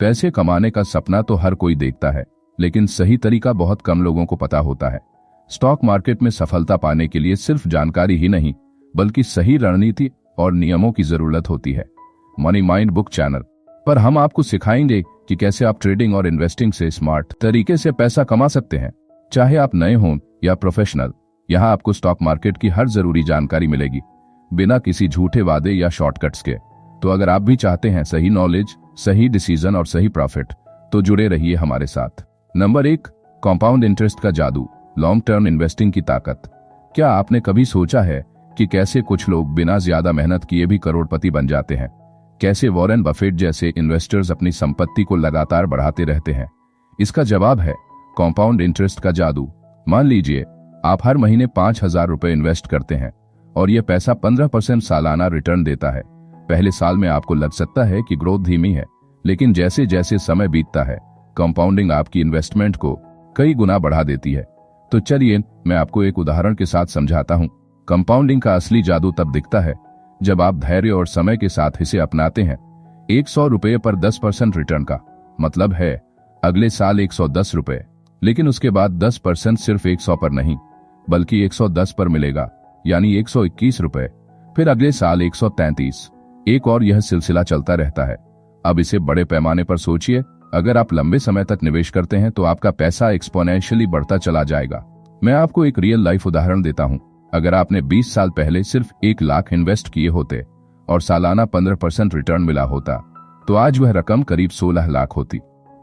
पैसे कमाने का सपना तो हर कोई देखता है, लेकिन सही तरीका बहुत कम लोगों को पता होता है। स्टॉक मार्केट में सफलता पाने के लिए सिर्फ जानकारी ही नहीं, बल्कि सही रणनीति और नियमों की जरूरत होती है। मनी माइंड बुक चैनल पर हम आपको सिखाएंगे कि कैसे आप ट्रेडिंग और इन्वेस्टिंग से स्मार्ट तरीके से पैसा कमा सकते हैं। चाहे आप नए हों या प्रोफेशनल, यहाँ आपको स्टॉक मार्केट की हर जरूरी जानकारी मिलेगी, बिना किसी झूठे वादे या शॉर्टकट्स के। तो अगर आप भी चाहते हैं सही नॉलेज, सही डिसीजन और सही प्रॉफिट, तो जुड़े रहिए हमारे साथ। नंबर 1, कंपाउंड इंटरेस्ट का जादू, लॉन्ग टर्म इन्वेस्टिंग की ताकत। क्या आपने कभी सोचा है कि कैसे कुछ लोग बिना ज्यादा मेहनत किए भी करोड़पति बन जाते हैं? कैसे वॉरेन बफेट जैसे इन्वेस्टर्स अपनी संपत्ति को लगातार बढ़ाते रहते हैं? इसका जवाब है कंपाउंड इंटरेस्ट का जादू। मान लीजिए आप हर महीने 5,000 रुपए इन्वेस्ट करते हैं और यह पैसा 15% सालाना रिटर्न देता है। पहले साल में आपको लग सकता है कि ग्रोथ धीमी है, लेकिन जैसे जैसे समय बीतता है, कंपाउंडिंग आपकी इन्वेस्टमेंट को कई गुना बढ़ा देती है। तो चलिए मैं आपको एक उदाहरण के साथ समझाता हूँ। कंपाउंडिंग का असली जादू तब दिखता है जब आप धैर्य और समय के साथ इसे अपनाते हैं। 100 रुपये पर 10% रिटर्न का मतलब है अगले साल 110 रुपये, लेकिन उसके बाद 10% सिर्फ 100 पर नहीं, बल्कि 110 पर मिलेगा, यानी 121 रुपये। फिर अगले साल 133, एक और यह सिलसिला चलता रहता है। अब इसे बड़े पैमाने पर सोचिए, अगर आप लंबे समय तक निवेश करते हैं तो आपका पैसा एक्सपोनेंशियली बढ़ता चला जाएगा। मैं आपको एक रियल लाइफ उदाहरण देता हूं। अगर आपने 20 साल पहले सिर्फ 1 लाख इन्वेस्ट किए होते और सालाना 15% रिटर्न मिला होता, तो आज वह रकम करीब 16 लाख होती।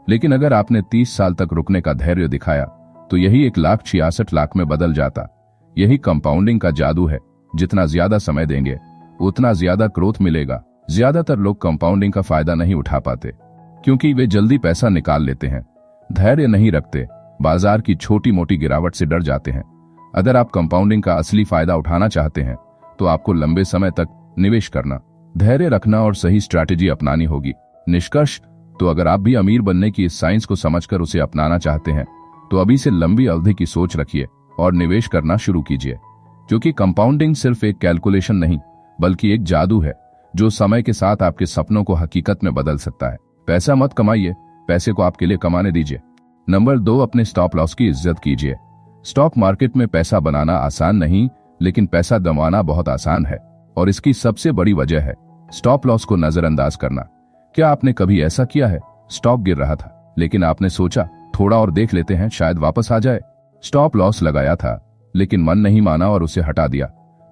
लेकिन अगर आपने 30 साल तक रुकने का धैर्य दिखाया, तो यही 1,66 लाख में बदल जाता। यही कंपाउंडिंग का जादू है। जितना ज्यादा समय देंगे, उतना ज्यादा ग्रोथ मिलेगा। ज्यादातर लोग कंपाउंडिंग का फायदा नहीं उठा पाते, क्योंकि वे जल्दी पैसा निकाल लेते हैं, धैर्य नहीं रखते, बाजार की छोटी मोटी गिरावट से डर जाते हैं। अगर आप कंपाउंडिंग का असली फायदा उठाना चाहते हैं, तो आपको लंबे समय तक निवेश करना, धैर्य रखना और सही स्ट्रैटेजी अपनानी होगी। निष्कर्ष, तो अगर आप भी अमीर बनने की इस साइंस को समझकर उसे अपनाना चाहते हैं, तो अभी से लंबी अवधि की सोच रखिए और निवेश करना शुरू कीजिए, क्योंकि कंपाउंडिंग सिर्फ एक कैलकुलेशन नहीं, बल्कि एक जादू है जो समय के साथ आपके सपनों को हकीकत में बदल सकता है। पैसा मत कमाइए, पैसे को आपके लिए कमाने दीजिए। नंबर 2, अपने स्टॉप लॉस की इज्जत कीजिए। स्टॉक मार्केट में पैसा बनाना आसान नहीं, लेकिन पैसा गंवाना बहुत आसान है, और इसकी सबसे बड़ी वजह है स्टॉप लॉस को नजरअंदाज करना। क्या आपने कभी ऐसा किया है, स्टॉक गिर रहा था, लेकिन आपने सोचा थोड़ा और देख लेते हैं, शायद वापस आ जाए। स्टॉप लॉस लगाया था, लेकिन मन नहीं माना और उसे हटा दिया।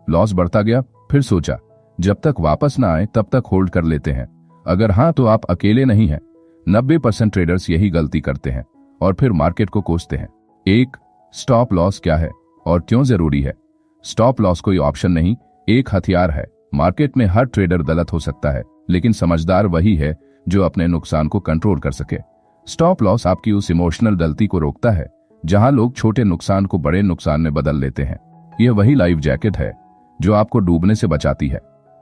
लॉस बढ़ता गया, फिर सोचा जब तक वापस ना आए तब तक होल्ड कर लेते हैं। अगर हाँ, तो आप अकेले नहीं हैं। 90% ट्रेडर्स यही गलती करते हैं और फिर मार्केट को कोसते हैं। 1, स्टॉप लॉस क्या है और क्यों जरूरी है? स्टॉप लॉस कोई ऑप्शन नहीं, एक हथियार है। मार्केट में हर ट्रेडर गलत हो सकता है, लेकिन समझदार वही है जो अपने नुकसान को कंट्रोल कर सके। स्टॉप लॉस आपकी उस इमोशनल गलती को रोकता है जहां लोग छोटे नुकसान को बड़े नुकसान में बदल लेते हैं। यह वही लाइफ जैकेट है जो आपको डूबने से बचाती है।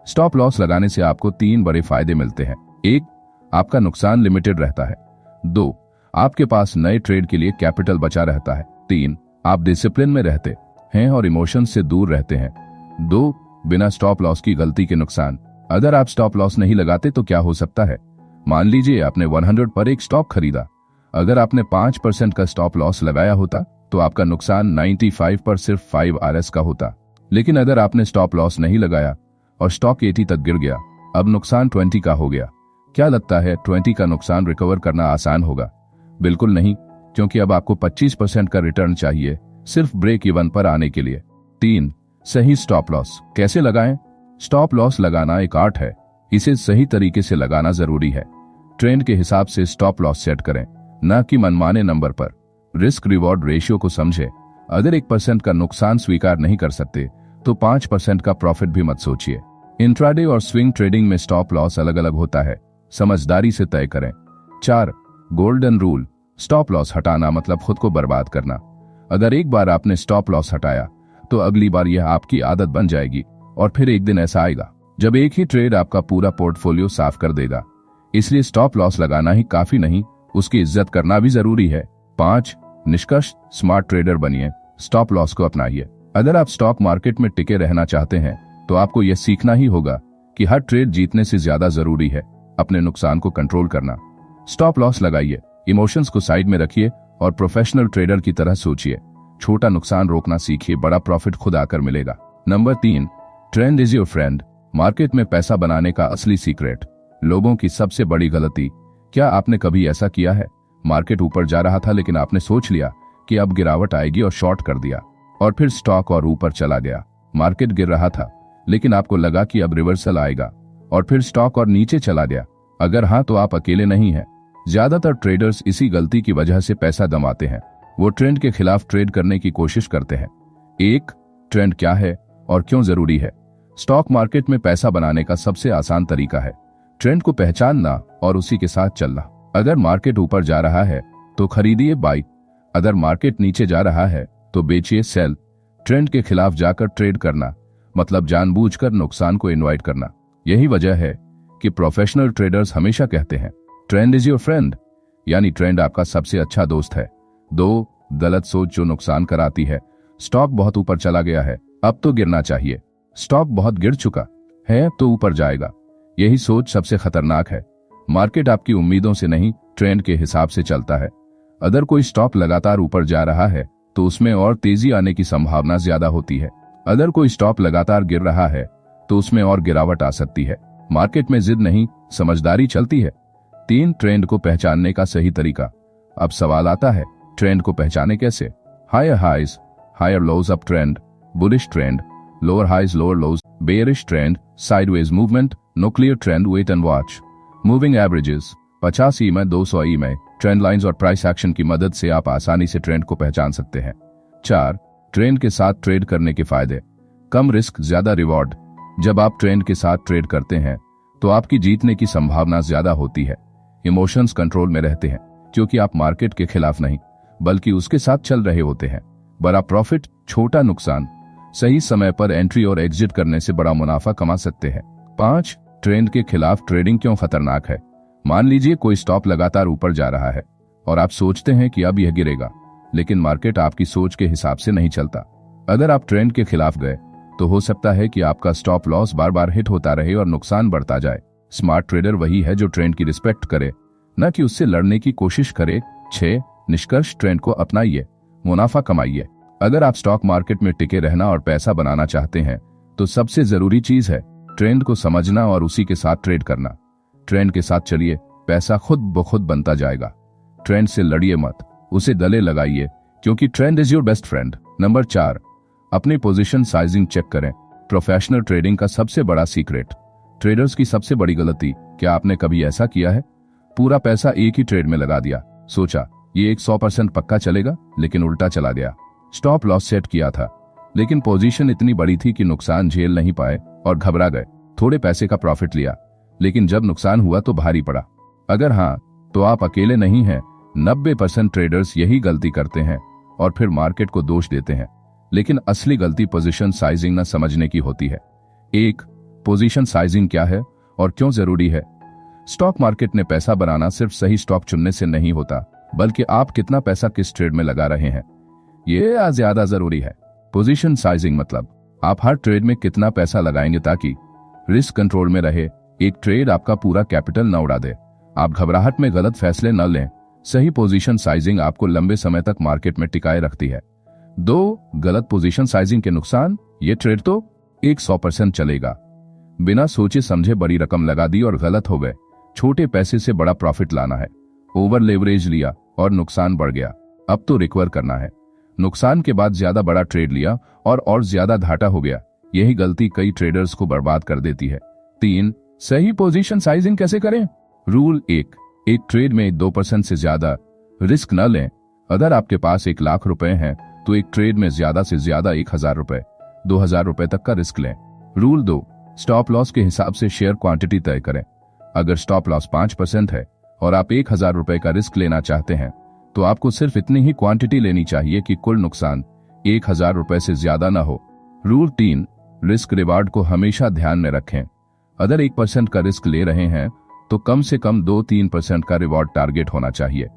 स्टॉप लॉस लगाने से आपको 3 बड़े फायदे मिलते हैं। 1, आपका नुकसान लिमिटेड रहता है। 2, आपके पास नए ट्रेड के लिए कैपिटल बचा रहता है। 3, आप डिसिप्लिन में रहते हैं और इमोशंस से दूर रहते हैं। 2, बिना स्टॉप लॉस की गलती के नुकसान। अगर आप स्टॉप लॉस नहीं लगाते तो क्या हो सकता है? मान लीजिए आपने 100 पर एक स्टॉक खरीदा। अगर आपने 5% का स्टॉप लॉस लगाया होता, तो आपका नुकसान 95 पर सिर्फ 5 RS का होता। लेकिन अगर आपने स्टॉप लॉस नहीं लगाया और स्टॉक 80 तक गिर गया, अब नुकसान 20 का हो गया। क्या लगता है 20 का नुकसान रिकवर करना आसान होगा? बिल्कुल नहीं, क्योंकि अब आपको 25% का रिटर्न चाहिए सिर्फ ब्रेक इवन पर आने के लिए। 3, सही स्टॉप लॉस कैसे लगाएं? स्टॉप लॉस लगाना एक आर्ट है, इसे सही तरीके से लगाना जरूरी है। ट्रेंड के हिसाब से स्टॉप लॉस सेट करें, न कि मनमाने नंबर पर। रिस्क रिवॉर्ड रेशियो को समझे। अगर 1% का नुकसान स्वीकार नहीं कर सकते, तो 5% का प्रॉफिट भी मत सोचिए। इंट्राडे और स्विंग ट्रेडिंग में स्टॉप लॉस अलग अलग होता है, समझदारी से तय करें। 4, गोल्डन रूल, स्टॉप लॉस हटाना मतलब खुद को बर्बाद करना। अगर एक बार आपने स्टॉप लॉस हटाया, तो अगली बार यह आपकी आदत बन जाएगी, और फिर एक दिन ऐसा आएगा जब एक ही ट्रेड आपका पूरा पोर्टफोलियो साफ कर देगा। इसलिए स्टॉप लॉस लगाना ही काफी नहीं, उसकी इज्जत करना भी जरूरी है। 5, निष्कर्ष, स्मार्ट ट्रेडर बनिए, स्टॉप लॉस को अपनाइए। अगर आप स्टॉक मार्केट में टिके रहना चाहते हैं, तो आपको यह सीखना ही होगा कि हर ट्रेड जीतने से ज्यादा जरूरी है अपने नुकसान को कंट्रोल करना। स्टॉप लॉस लगाइए, इमोशंस को साइड में रखिए और प्रोफेशनल ट्रेडर की तरह सोचिए। छोटा नुकसान रोकना सीखिए, बड़ा प्रॉफिट खुद आकर मिलेगा। Number 3, trend is your friend. Market में पैसा बनाने का असली सीक्रेट। लोगों की सबसे बड़ी गलती। क्या आपने कभी ऐसा किया है? मार्केट ऊपर जा रहा था लेकिन आपने सोच लिया कि अब गिरावट आएगी और शॉर्ट कर दिया, और फिर स्टॉक और ऊपर चला गया। मार्केट गिर रहा था लेकिन आपको लगा कि अब रिवर्सल आएगा, और फिर स्टॉक और नीचे चला गया। अगर हाँ, तो आप अकेले नहीं हैं। ज्यादातर ट्रेडर्स इसी गलती की वजह से पैसा गंवाते हैं। वो ट्रेंड के खिलाफ ट्रेड करने की कोशिश करते हैं। 1, ट्रेंड क्या है और क्यों जरूरी है? स्टॉक मार्केट में पैसा बनाने का सबसे आसान तरीका है ट्रेंड को पहचानना और उसी के साथ चलना। अगर मार्केट ऊपर जा रहा है तो खरीदिए, बाई। अगर मार्केट नीचे जा रहा है तो बेचिए, सेल। ट्रेंड के खिलाफ जाकर ट्रेड करना मतलब जानबूझकर नुकसान को इनवाइट करना। यही वजह है कि प्रोफेशनल ट्रेडर्स हमेशा कहते हैं ट्रेंड इज योर फ्रेंड, यानी ट्रेंड आपका सबसे अच्छा दोस्त है। 2, गलत सोच जो नुकसान कराती है। स्टॉक बहुत ऊपर चला गया है, अब तो गिरना चाहिए। स्टॉक बहुत गिर चुका है तो ऊपर जाएगा। यही सोच सबसे खतरनाक है। मार्केट आपकी उम्मीदों से नहीं, ट्रेंड के हिसाब से चलता है। अगर कोई स्टॉक लगातार ऊपर जा रहा है तो उसमें और तेजी आने की संभावना ज्यादा होती है। अगर कोई स्टॉक लगातार गिर रहा है तो उसमें और गिरावट आ सकती है। मार्केट में जिद नहीं, समझदारी चलती है। 3, ट्रेंड को पहचानने का सही तरीका। अब सवाल आता है, ट्रेंड को पहचाने कैसे? Higher highs, higher lows up trend, bullish trend, lower highs lower lows, bearish trend, sideways movement, no clear trend, wait and watch. Moving averages 50 EMA 200 EMA, trend lines और प्राइस एक्शन की मदद से आप आसानी से ट्रेंड को पहचान सकते हैं। 4, ट्रेंड के साथ ट्रेड करने के फायदे। कम रिस्क, ज्यादा रिवॉर्ड। जब आप ट्रेंड के साथ ट्रेड करते हैं तो आपकी जीतने की संभावना ज्यादा होती है। इमोशंस कंट्रोल में रहते हैं क्योंकि आप मार्केट के खिलाफ नहीं बल्कि उसके साथ चल रहे होते हैं। बड़ा प्रॉफिट, छोटा नुकसान। सही समय पर एंट्री और एग्जिट करने से बड़ा मुनाफा कमा सकते हैं। 5, ट्रेंड के खिलाफ ट्रेडिंग क्यों खतरनाक है? मान लीजिए कोई स्टॉक लगातार ऊपर जा रहा है और आप सोचते हैं कि अब यह गिरेगा, लेकिन मार्केट आपकी सोच के हिसाब से नहीं चलता। अगर आप ट्रेंड के खिलाफ गए तो हो सकता है कि आपका स्टॉप लॉस बार बार हिट होता रहे और नुकसान बढ़ता जाए। स्मार्ट ट्रेडर वही है जो ट्रेंड की रिस्पेक्ट करे, न कि उससे लड़ने की कोशिश करे। 6, निष्कर्ष, ट्रेंड को अपनाइए, मुनाफा कमाइए। अगर आप स्टॉक मार्केट में टिके रहना और पैसा बनाना चाहते हैं तो सबसे जरूरी चीज है ट्रेंड को समझना और उसी के साथ ट्रेड करना। ट्रेंड के साथ चलिए, पैसा खुद ब खुद बनता जाएगा। ट्रेंड से लड़िए मत, उसे गले लगाइए, क्योंकि trend is your best friend. Number 4, अपनी पोजीशन साइजिंग चेक करें। प्रोफेशनल ट्रेडिंग का सबसे बड़ा सीक्रेट। ट्रेडर्स की सबसे बड़ी गलती। क्या आपने कभी ऐसा किया है? पूरा पैसा एक ही ट्रेड में लगा दिया, सोचा ये 100% पक्का चलेगा, लेकिन उल्टा चला गया। स्टॉप लॉस सेट किया था लेकिन पोजीशन इतनी बड़ी थी कि नुकसान झेल नहीं पाए और घबरा गए। थोड़े पैसे का प्रॉफिट लिया लेकिन जब नुकसान हुआ तो भारी पड़ा। अगर हाँ, तो आप अकेले नहीं हैं। 90% ट्रेडर्स यही गलती करते हैं और फिर मार्केट को दोष देते हैं। लेकिन असली गलती पोजीशन साइजिंग न समझने की होती है। 1, पोजीशन साइजिंग क्या है और क्यों जरूरी है? स्टॉक मार्केट में पैसा बनाना सिर्फ सही स्टॉक चुनने से नहीं होता, बल्कि आप कितना पैसा किस ट्रेड में लगा रहे हैं, ये ज्यादा जरूरी है। पोजीशन साइजिंग मतलब आप हर ट्रेड में कितना पैसा लगाएंगे ताकि रिस्क कंट्रोल में रहे। एक ट्रेड आपका पूरा कैपिटल न उड़ा दे, आप घबराहट में गलत फैसले न लें। सही पोजीशन साइजिंग आपको लंबे समय तक मार्केट में टिकाए रखती है। 2, गलत पोजीशन साइजिंग के नुकसान। ये ट्रेड तो 100% चलेगा, बिना सोचे समझे बड़ी रकम लगा दी और गलत हो गए। छोटे पैसे से बड़ा प्रॉफिट लाना है, ओवर लेवरेज लिया और नुकसान बढ़ गया, अब तो रिकवर करना है। नुकसान के बाद ज्यादा बड़ा ट्रेड लिया और ज्यादा घाटा हो गया। यही गलती कई ट्रेडर्स को बर्बाद कर देती है। 3, सही पोजीशन साइजिंग कैसे करें? रूल 1, एक ट्रेड में 2% से ज्यादा रिस्क न लें। अगर आपके पास 1 लाख रुपए हैं तो एक ट्रेड में ज्यादा से ज्यादा 1000 रुपए, 2000 रुपए तक का रिस्क लें। रूल 2, स्टॉप लॉस के हिसाब से शेयर क्वांटिटी तय करें। अगर स्टॉप लॉस 5% है और आप 1000 रुपए का रिस्क लेना चाहते हैं तो आपको सिर्फ इतनी ही क्वांटिटी लेनी चाहिए कि कुल नुकसान 1000 रुपए से ज्यादा न हो। रूल 3, रिस्क रिवार्ड को हमेशा ध्यान में रखें। अगर 1% का रिस्क ले रहे हैं तो कम से कम 2-3% का रिवॉर्ड टारगेट होना चाहिए।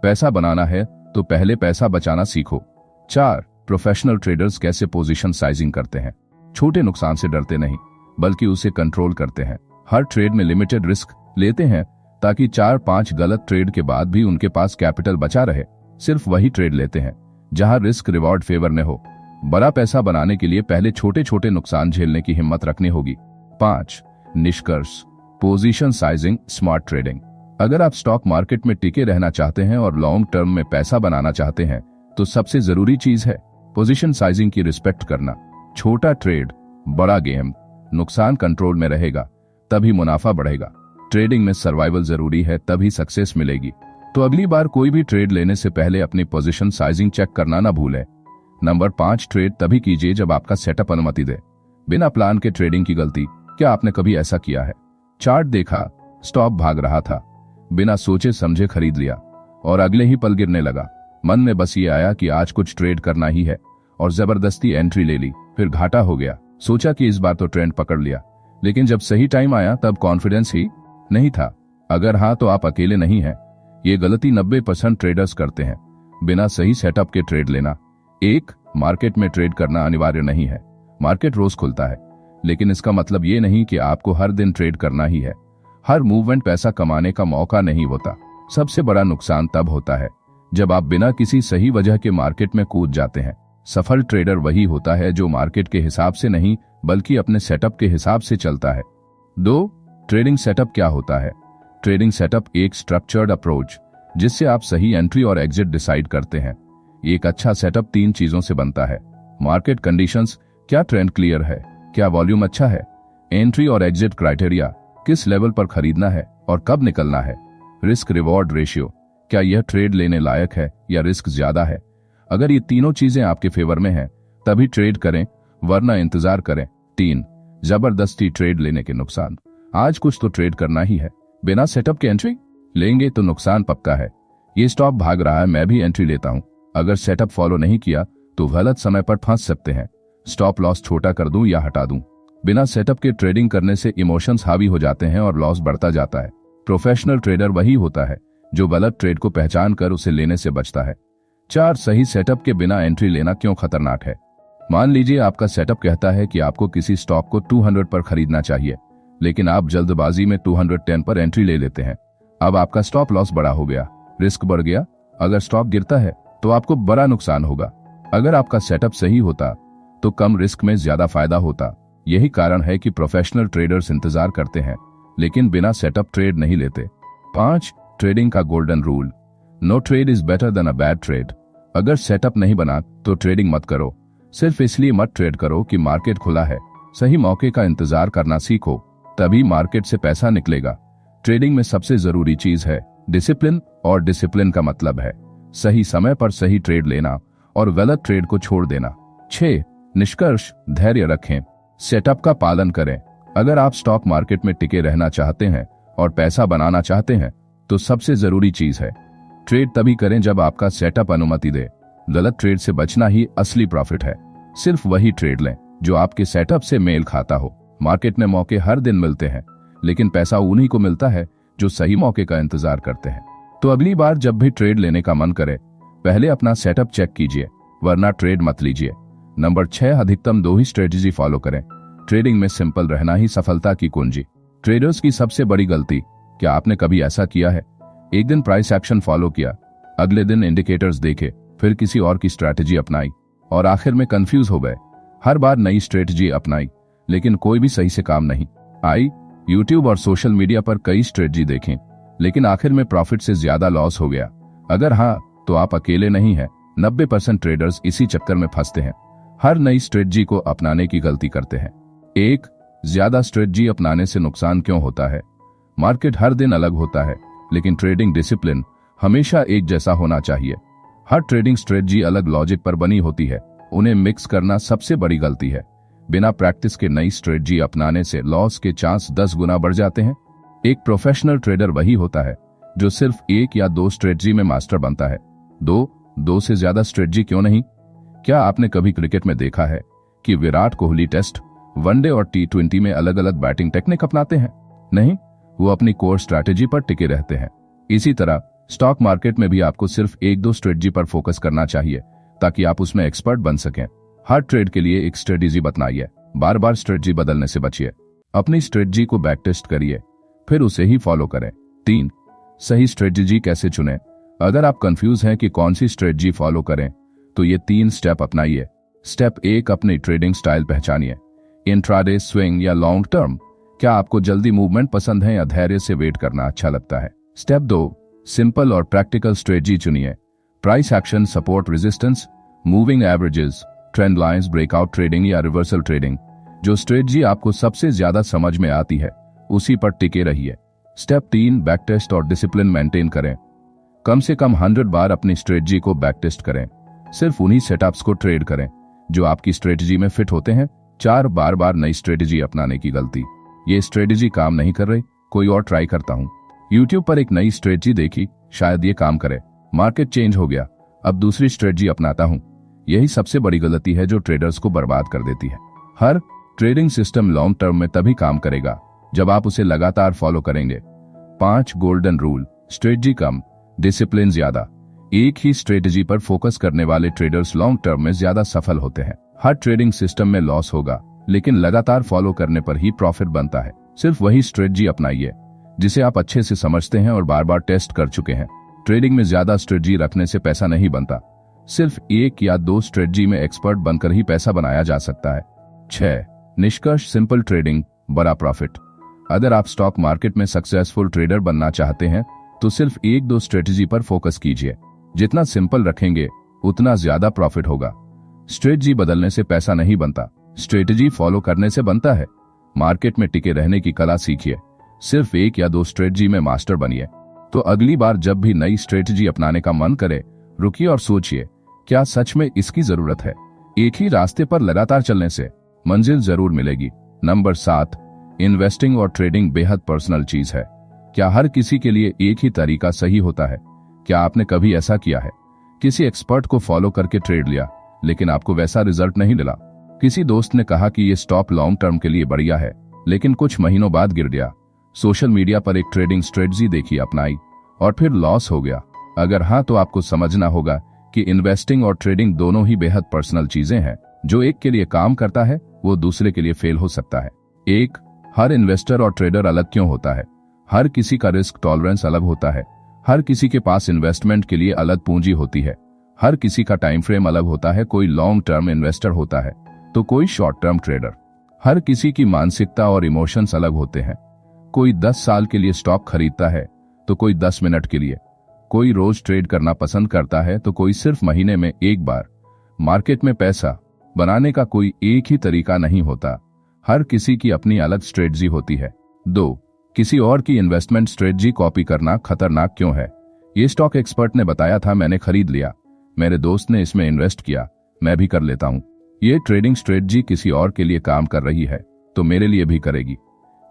पैसा बनाना है तो पहले पैसा बचाना सीखो। 4, प्रोफेशनल ट्रेडर्स कैसे पोजीशन साइजिंग करते हैं? छोटे नुकसान से डरते नहीं बल्कि उसे कंट्रोल करते हैं। हर ट्रेड में लिमिटेड रिस्क लेते हैं ताकि 4-5 गलत ट्रेड के बाद भी उनके पास कैपिटल बचा रहे। सिर्फ वही ट्रेड लेते हैं जहां रिस्क रिवॉर्ड फेवर में हो। बड़ा पैसा बनाने के लिए पहले छोटे छोटे नुकसान झेलने की हिम्मत रखनी होगी। 5 निष्कर्ष। Position sizing, smart trading. अगर आप स्टॉक मार्केट में टिके रहना चाहते हैं और लॉन्ग टर्म में पैसा बनाना चाहते हैं तो सबसे जरूरी चीज है पोजीशन साइजिंग की रिस्पेक्ट करना। छोटा ट्रेड, बड़ा गेम। नुकसान कंट्रोल में रहेगा तभी मुनाफा बढ़ेगा। ट्रेडिंग में सर्वाइवल जरूरी है, तभी सक्सेस मिलेगी। तो अगली बार कोई भी ट्रेड लेने से पहले अपनी पोजीशन साइजिंग चेक करना ना भूलें। नंबर 5 ट्रेड तभी कीजिए जब आपका सेटअप अनुमति दे। बिना प्लान के ट्रेडिंग की गलती, क्या आपने कभी ऐसा किया है? चार्ट देखा, स्टॉक भाग रहा था, बिना सोचे समझे खरीद लिया और अगले ही पल गिरने लगा। मन में बस ये आया कि आज कुछ ट्रेड करना ही है और जबरदस्ती एंट्री ले ली, फिर घाटा हो गया। सोचा कि इस बार तो ट्रेंड पकड़ लिया, लेकिन जब सही टाइम आया तब कॉन्फिडेंस ही नहीं था। अगर हाँ तो आप अकेले नहीं हैं। ये गलती 90% ट्रेडर्स करते हैं, बिना सही सेटअप के ट्रेड लेना। 1 मार्केट में ट्रेड करना अनिवार्य नहीं है। मार्केट रोज खुलता है, लेकिन इसका मतलब ये नहीं कि आपको हर दिन ट्रेड करना ही है। हर मूवमेंट पैसा कमाने का मौका नहीं होता। सबसे बड़ा नुकसान तब होता है जब आप बिना किसी सही वजह के मार्केट में कूद जाते हैं। सफल ट्रेडर वही होता है जो मार्केट के हिसाब से नहीं बल्कि अपने सेटअप के हिसाब से चलता है। 2 ट्रेडिंग सेटअप क्या होता है? ट्रेडिंग सेटअप एक स्ट्रक्चर्ड अप्रोच जिससे आप सही एंट्री और एग्जिट डिसाइड करते हैं। एक अच्छा सेटअप 3 चीजों से बनता है। मार्केट कंडीशंस, क्या ट्रेंड क्लियर है, क्या वॉल्यूम अच्छा है, एंट्री और एग्जिट क्राइटेरिया, किस लेवल पर खरीदना है और कब निकलना है, रिस्क रिवॉर्ड रेशियो, क्या यह ट्रेड लेने लायक है या रिस्क ज्यादा है। अगर ये तीनों चीजें आपके फेवर में हैं तभी ट्रेड करें, वरना इंतजार करें। 3 जबरदस्ती ट्रेड लेने के नुकसान। आज कुछ तो ट्रेड करना ही है, बिना सेटअप के एंट्री लेंगे तो नुकसान पक्का है। ये स्टॉक भाग रहा है, मैं भी एंट्री लेता हूं। अगर सेटअप फॉलो नहीं किया तो गलत समय पर फंस सकते हैं। स्टॉप लॉस छोटा कर दूं या हटा दूं। बिना सेटअप के ट्रेडिंग करने से इमोशंस हावी हो जाते हैं और लॉस बढ़ता जाता है। प्रोफेशनल ट्रेडर वही होता है जो गलत ट्रेड को पहचान कर उसे लेने से बचता है। 4 सही सेटअप के बिना एंट्री लेना क्यों खतरनाक है? मान लीजिए आपका सेटअप कहता है कि आपको किसी स्टॉक को 200 पर खरीदना चाहिए, लेकिन आप जल्दबाजी में 210 पर एंट्री ले लेते हैं। अब आपका स्टॉप लॉस बड़ा हो गया, रिस्क बढ़ गया। अगर स्टॉक गिरता है तो आपको बड़ा नुकसान होगा। अगर आपका सेटअप सही होता तो कम रिस्क में ज्यादा फायदा होता। यही कारण है कि प्रोफेशनल ट्रेडर्स इंतजार करते हैं लेकिन बिना सेटअप ट्रेड नहीं लेते। 5 ट्रेडिंग का golden rule. No trade is better than a bad trade. अगर सेटअप नहीं बना तो ट्रेडिंग मत करो। सिर्फ इसलिए मत ट्रेड करो कि मार्केट खुला है। सही मौके का इंतजार करना सीखो, तभी मार्केट से पैसा निकलेगा। ट्रेडिंग में सबसे जरूरी चीज है डिसिप्लिन, और डिसिप्लिन का मतलब है सही समय पर सही ट्रेड लेना और गलत ट्रेड को छोड़ देना। 6 निष्कर्ष। धैर्य रखें, सेटअप का पालन करें। अगर आप स्टॉक मार्केट में टिके रहना चाहते हैं और पैसा बनाना चाहते हैं तो सबसे जरूरी चीज है ट्रेड तभी करें जब आपका सेटअप अनुमति दे। गलत ट्रेड से बचना ही असली प्रॉफिट है। सिर्फ वही ट्रेड लें जो आपके सेटअप से मेल खाता हो। मार्केट में मौके हर दिन मिलते हैं, लेकिन पैसा उन्हीं को मिलता है जो सही मौके का इंतजार करते हैं। तो अगली बार जब भी ट्रेड लेने का मन करे पहले अपना सेटअप चेक कीजिए, वरना ट्रेड मत लीजिए। नंबर 6 अधिकतम 2 ही स्ट्रेटेजी फॉलो करें। ट्रेडिंग में सिंपल रहना ही सफलता की कुंजी। ट्रेडर्स की सबसे बड़ी गलती, क्या आपने कभी ऐसा किया है? एक दिन प्राइस एक्शन फॉलो किया, अगले दिन इंडिकेटर्स देखे, फिर किसी और की स्ट्रैटेजी अपनाई और आखिर में कंफ्यूज हो गए। हर बार नई स्ट्रेटेजी अपनाई लेकिन कोई भी सही से काम नहीं आई। यूट्यूब और सोशल मीडिया पर कई स्ट्रेटेजी देखें, लेकिन आखिर में प्रॉफिट से ज्यादा लॉस हो गया। अगर हाँ तो आप अकेले नहीं हैं। 90% ट्रेडर्स इसी चक्कर में फंसते हैं। हर नई स्ट्रेटजी को अपनाने की गलती करते हैं। 1 ज्यादा स्ट्रेटजी अपनाने से नुकसान क्यों होता है? मार्केट हर दिन अलग होता है, लेकिन ट्रेडिंग डिसिप्लिन हमेशा एक जैसा होना चाहिए। हर ट्रेडिंग स्ट्रेटजी अलग लॉजिक पर बनी होती है, उन्हें मिक्स करना सबसे बड़ी गलती है। बिना प्रैक्टिस के नई स्ट्रेटजी अपनाने से लॉस के चांस 10 गुना बढ़ जाते हैं। एक प्रोफेशनल ट्रेडर वही होता है जो सिर्फ 1 या 2 स्ट्रेटजी में मास्टर बनता है। 2 से ज्यादा स्ट्रेटजी क्यों नहीं? क्या आपने कभी क्रिकेट में देखा है कि विराट कोहली टेस्ट, वनडे और T20 में अलग अलग बैटिंग टेक्निक अपनाते हैं? नहीं, वो अपनी कोर स्ट्रैटेजी पर टिके रहते हैं। इसी तरह स्टॉक मार्केट में भी आपको सिर्फ 1-2 स्ट्रेटजी पर फोकस करना चाहिए ताकि आप उसमें एक्सपर्ट बन सकें। हर ट्रेड के लिए एक स्ट्रेटजी बताइए, बार बार स्ट्रेटजी बदलने से बचिए। अपनी स्ट्रेटजी को बैक टेस्ट करिए, फिर उसे ही फॉलो करें। 3. सही स्ट्रेटजी कैसे चुनें? अगर आप कंफ्यूज हैं कि कौन सी स्ट्रेटजी फॉलो करें, तो ये 3 स्टेप अपनाइए। स्टेप 1, अपनी ट्रेडिंग स्टाइल पहचानिए। इंट्राडे, स्विंग या लॉन्ग टर्म? क्या आपको जल्दी मूवमेंट पसंद है या धैर्य से वेट करना अच्छा लगता है? स्टेप 2, सिंपल और प्रैक्टिकल स्ट्रेटजी चुनिए। Price action, support, resistance, moving averages, trend lines, breakout trading या रिवर्सल ट्रेडिंग। जो स्ट्रेटजी आपको सबसे ज्यादा समझ में आती है उसी पर टिके रहिए। स्टेप 3, बैक टेस्ट और डिसिप्लिन मेंटेन करें। कम से कम 100 बार अपनी स्ट्रेटजी को बैक टेस्ट करें। सिर्फ उन्हीं सेटअप्स को ट्रेड करें जो आपकी स्ट्रेटजी में फिट होते हैं। 4, बार बार नई स्ट्रेटजी अपनाने की गलती। ये स्ट्रेटजी काम नहीं कर रही, कोई और ट्राई करता हूं। यूट्यूब पर एक नई स्ट्रेटजी देखी, शायद ये काम करे, मार्केट चेंज हो गया, अब दूसरी स्ट्रेटजी अपनाता हूं। यही सबसे बड़ी गलती है जो ट्रेडर्स को बर्बाद कर देती है। हर ट्रेडिंग सिस्टम लॉन्ग टर्म में तभी काम करेगा जब आप उसे लगातार फॉलो करेंगे। 5 गोल्डन रूल, स्ट्रेटजी कम, डिसिप्लिन ज्यादा। एक ही स्ट्रेटजी पर फोकस करने वाले ट्रेडर्स लॉन्ग टर्म में ज्यादा सफल होते हैं। हर ट्रेडिंग सिस्टम में लॉस होगा, लेकिन लगातार फॉलो करने पर ही प्रॉफिट बनता है। सिर्फ वही स्ट्रेटजी अपनाइए जिसे आप अच्छे से समझते हैं और बार बार टेस्ट कर चुके हैं। ट्रेडिंग में ज्यादा स्ट्रेटजी रखने से पैसा नहीं बनता, सिर्फ 1 या 2 स्ट्रेटजी में एक्सपर्ट बनकर ही पैसा बनाया जा सकता है। 6 निष्कर्ष, सिंपल ट्रेडिंग, बड़ा प्रॉफिट। अगर आप स्टॉक मार्केट में सक्सेसफुल ट्रेडर बनना चाहते हैं तो सिर्फ 1-2 स्ट्रेटजी पर फोकस कीजिए। जितना सिंपल रखेंगे उतना ज्यादा प्रॉफिट होगा। स्ट्रेटजी बदलने से पैसा नहीं बनता, स्ट्रेटजी फॉलो करने से बनता है। मार्केट में टिके रहने की कला सीखिए, सिर्फ 1 या 2 स्ट्रेटजी में मास्टर बनिए। तो अगली बार जब भी नई स्ट्रेटजी अपनाने का मन करे, रुकिए और सोचिए, क्या सच में इसकी जरूरत है? एक ही रास्ते पर लगातार चलने से मंजिल जरूर मिलेगी। नंबर 7, इन्वेस्टिंग और ट्रेडिंग बेहद पर्सनल चीज है। क्या हर किसी के लिए एक ही तरीका सही होता है? क्या आपने कभी ऐसा किया है? किसी एक्सपर्ट को फॉलो करके ट्रेड लिया, लेकिन आपको वैसा रिजल्ट नहीं मिला। किसी दोस्त ने कहा कि ये स्टॉक लॉन्ग टर्म के लिए बढ़िया है, लेकिन कुछ महीनों बाद गिर गया। सोशल मीडिया पर एक ट्रेडिंग स्ट्रेटजी देखी, अपनाई और फिर लॉस हो गया। अगर हाँ, तो आपको समझना होगा कि इन्वेस्टिंग और ट्रेडिंग दोनों ही बेहद पर्सनल चीजें हैं। जो एक के लिए काम करता है वो दूसरे के लिए फेल हो सकता है। 1, हर इन्वेस्टर और ट्रेडर अलग क्यों होता है? हर किसी का रिस्क टॉलरेंस अलग होता है। हर किसी के पास इन्वेस्टमेंट के लिए अलग पूंजी होती है। हर किसी का टाइम फ्रेम अलग होता है। कोई लॉन्ग टर्म इन्वेस्टर होता है तो कोई शॉर्ट टर्म ट्रेडर। हर किसी की मानसिकता और इमोशंस अलग होते हैं। कोई 10 साल के लिए स्टॉक खरीदता है तो कोई 10 मिनट के लिए। कोई रोज ट्रेड करना पसंद करता है तो कोई सिर्फ महीने में एक बार। मार्केट में पैसा बनाने का कोई एक ही तरीका नहीं होता, हर किसी की अपनी अलग स्ट्रेटजी होती है। 2, किसी और की इन्वेस्टमेंट स्ट्रेटजी कॉपी करना खतरनाक क्यों है? ये स्टॉक एक्सपर्ट ने बताया था, मैंने खरीद लिया। मेरे दोस्त ने इसमें इन्वेस्ट किया, मैं भी कर लेता हूं। ये ट्रेडिंग स्ट्रेटजी किसी और के लिए काम कर रही है तो मेरे लिए भी करेगी।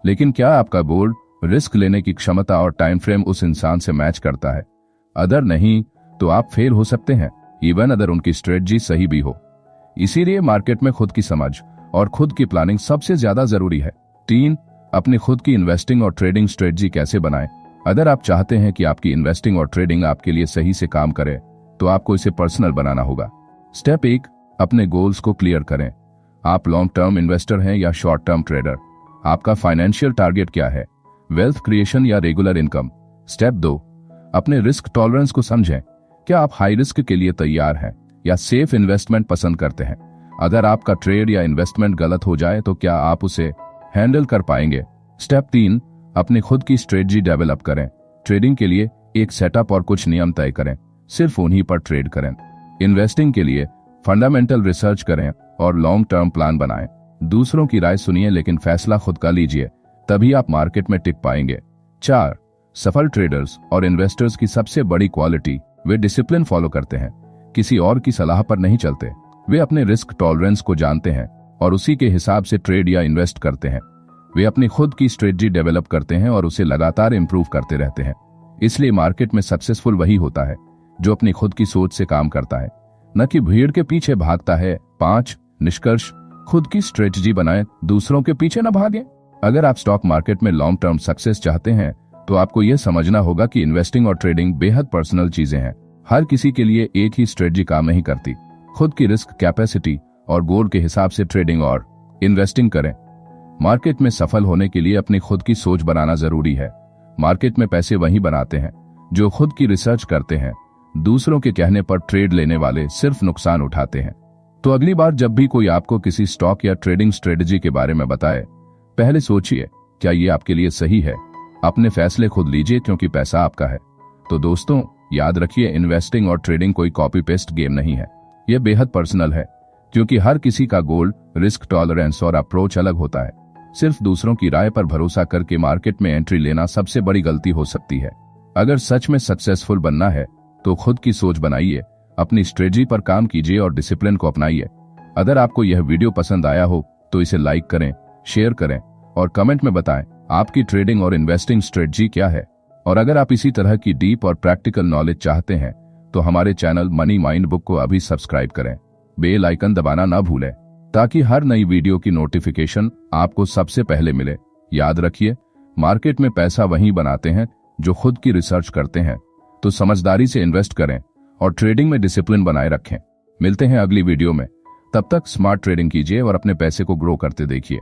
लेकिन क्या आपका गोल, रिस्क लेने की क्षमता और टाइम फ्रेम उस इंसान से मैच करता है? अगर नहीं तो आप फेल हो सकते हैं, इवन अगर उनकी स्ट्रेटजी सही भी हो। इसीलिए मार्केट में खुद की समझ और खुद की प्लानिंग सबसे ज्यादा जरूरी है। 3, अपनी खुद की इन्वेस्टिंग और ट्रेडिंग स्ट्रेटजी कैसे बनाएं? अगर आप चाहते हैं कि आपकी इन्वेस्टिंग और ट्रेडिंग आपके लिए सही से काम करे तो आपको इसे पर्सनल बनाना होगा। स्टेप 1, अपने गोल्स को क्लियर करें। आप लॉन्ग टर्म इन्वेस्टर हैं या शॉर्ट टर्म ट्रेडर? आपका फाइनेंशियल टारगेट क्या है? वेल्थ क्रिएशन या रेगुलर इनकम? स्टेप 2, अपने रिस्क टॉलरेंस को समझें। क्या आप हाई रिस्क के लिए तैयार हैं या सेफ इन्वेस्टमेंट पसंद करते हैं? अगर आपका ट्रेड या इन्वेस्टमेंट गलत हो जाए तो क्या आप उसे हैंडल कर पाएंगे? स्टेप 3, अपनी खुद की स्ट्रेटजी डेवलप करें। ट्रेडिंग के लिए एक सेटअप और कुछ नियम तय करें, सिर्फ उन्हीं पर ट्रेड करें। इन्वेस्टिंग के लिए फंडामेंटल रिसर्च करें और लॉन्ग टर्म प्लान बनाएं। दूसरों की राय सुनिए लेकिन फैसला खुद का लीजिए, तभी आप मार्केट में टिक पाएंगे। 4, सफल ट्रेडर्स और इन्वेस्टर्स की सबसे बड़ी क्वालिटी, वे डिसिप्लिन फॉलो करते हैं, किसी और की सलाह पर नहीं चलते। वे अपने रिस्क टॉलरेंस को जानते हैं और उसी के हिसाब से ट्रेड या इन्वेस्ट करते हैं। वे अपनी खुद की स्ट्रेटजी डेवलप करते हैं और उसे लगातार इंप्रूव करते रहते हैं। इसलिए मार्केट में सक्सेसफुल वही होता है जो अपनी खुद की सोच से काम करता है, न कि भीड़ के पीछे भागता है। 5, निष्कर्ष, खुद की स्ट्रेटजी बनाएं, दूसरों के पीछे न भागें। अगर आप स्टॉक मार्केट में लॉन्ग टर्म सक्सेस चाहते हैं तो आपको यह समझना होगा कि इन्वेस्टिंग और ट्रेडिंग बेहद पर्सनल चीजें हैं। हर किसी के लिए एक ही स्ट्रेटजी काम नहीं करती। खुद की रिस्क कैपेसिटी और गोल के हिसाब से ट्रेडिंग और इन्वेस्टिंग करें। मार्केट में सफल होने के लिए अपनी खुद की सोच बनाना जरूरी है। मार्केट में पैसे वही बनाते हैं जो खुद की रिसर्च करते हैं। दूसरों के कहने पर ट्रेड लेने वाले सिर्फ नुकसान उठाते हैं। तो अगली बार जब भी कोई आपको किसी स्टॉक या ट्रेडिंग स्ट्रेटजी के बारे में बताए, पहले सोचिए क्या ये आपके लिए सही है। अपने फैसले खुद लीजिए क्योंकि पैसा आपका है। तो दोस्तों, याद रखिए, इन्वेस्टिंग और ट्रेडिंग कोई कॉपी पेस्ट गेम नहीं है। यह बेहद पर्सनल है क्योंकि हर किसी का गोल, रिस्क टॉलरेंस और अप्रोच अलग होता है। सिर्फ दूसरों की राय पर भरोसा करके मार्केट में एंट्री लेना सबसे बड़ी गलती हो सकती है। अगर सच में सक्सेसफुल बनना है तो खुद की सोच बनाइए, अपनी स्ट्रेटजी पर काम कीजिए और डिसिप्लिन को अपनाइए। अगर आपको यह वीडियो पसंद आया हो तो इसे लाइक करें, शेयर करें और कमेंट में बताएं आपकी ट्रेडिंग और इन्वेस्टिंग स्ट्रेटजी क्या है। और अगर आप इसी तरह की डीप और प्रैक्टिकल नॉलेज चाहते हैं तो हमारे चैनल मनी माइंड बुक को अभी सब्सक्राइब करें। बेल आइकन दबाना ना भूलें ताकि हर नई वीडियो की नोटिफिकेशन आपको सबसे पहले मिले। याद रखिए, मार्केट में पैसा वही बनाते हैं जो खुद की रिसर्च करते हैं। तो समझदारी से इन्वेस्ट करें और ट्रेडिंग में डिसिप्लिन बनाए रखें। मिलते हैं अगली वीडियो में। तब तक स्मार्ट ट्रेडिंग कीजिए और अपने पैसे को ग्रो करते देखिए।